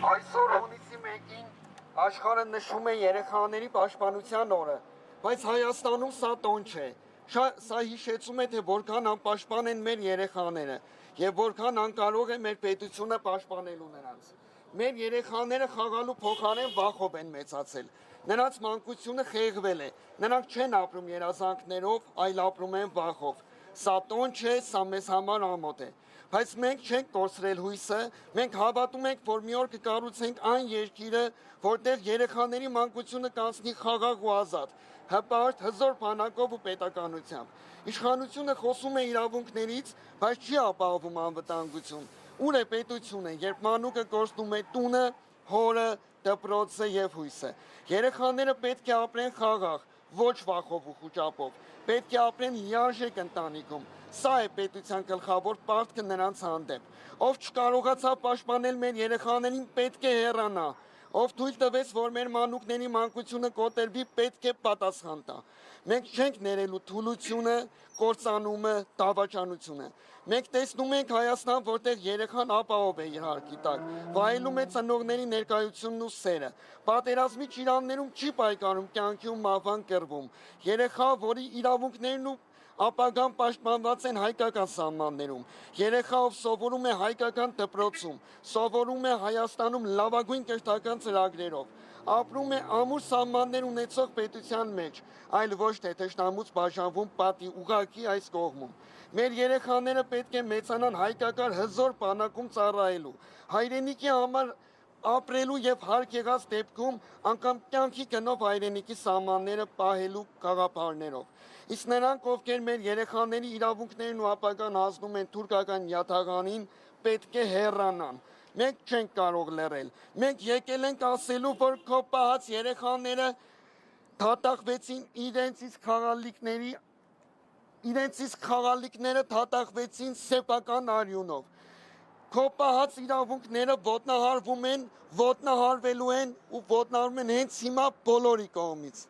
Այսօր հունիսի 1-ին աշխարհը նշում է երեխաների պաշտպանության օրը, բայց Հայաստանում սա տոն չէ։ Սա հիշեցում է, թե որքան անպաշտպան են մեր երեխաները եւ որքան անկարող է մեր պետությունը պաշտպանելու նրանց։ Մեր երեխաները խաղալու փոխարեն վախով են մեծացել։ Նրանց մանկությունը խեղվել է։ Նրանք չեն ապրում երազանքներով, այլ ապրում են վախով։ Սա տոն չէ, սա մեզ համար ամոթ է։ Բայց մենք չենք կորցրել հույսը, մենք հավատում ենք, որ մի օր կկառուցենք այն երկիրը, որտեղ երեխաների մանկությունը կանցնի խաղաղ ու ազատ, հպարտ, հզոր բանակով ու պետականությամբ։ Իշխանությունը խոսում է իրավունքներից, բայց չի ապահովում անվտանգություն։ Ուր է պետությունը, երբ մանուկը կորցնում է տունը, հորը, դպրոցը եւ հույսը։ Երեխաները պետք է ապրեն խաղաղ, ոչ վախով ու խուճապով։ Պետք է ապրեն լիարժեք ընտանիքում։ Սա է պետության գլխավոր պարտքը նրանց հանդեպ։ Ով չկարողացավ պաշտպանել մեր երեխաներին, պետք է հեռանա։ Ով թույլ տվեց, որ մեր մանուկների մանկությունը կոտրվի, պետք է պատասխան տա։ Մենք չենք ներելու թուլությունը, կործանումը, դավաճանությունը։ Մենք տեսնում ենք Հայաստան, որտեղ երեխան ապահով է իր հարկի տակ, վայելում է ծնողների ներկայությունն ու սերը։ Պատերազմի ճիրաններում չի պայքարում կյանքի ու մահվան կռվում։ Երեխա, որի իրավունքներն ու ապագան պաշտպանված են հայկական սահմաններում։ Երեխա, ով սովորում է հայկական դպրոցում, սովորում է Հայաստանում լավագույն կրթական ծրագրերով, ապրում է ամուր սահմաններ ունեցող պետության մեջ, այլ ոչ թե թշնամուց բաժանվում պատի ուղղակի այս կողմում։ Մեր երեխաները պետք է մեծանան հայկական հզոր բանակում ծառայելու, հայրենիքի համար ապրելու եւ հարկ եղած դեպքում անգամ կյանքի գնով հայրենիքի սահմանները պահելու գաղափարներով։ Իսկ նրանք, ովքեր մեր երեխաների իրավունքներն ու ապագան հանձնում են թուրքական յաթաղանին, պետք է հեռանան։ Մենք չենք կարող լռել։ Մենք եկել ենք ասելու, որ քո պահած երեխաները դատախվեցին իրենցից խաղալիքները դատախվեցին սեփական արյունով։ Քո պահած իրավունքները ոտնահարվում են, ոտնահարվելու են ու ոտնահարվում են հենց հիմա բոլորի կողմից։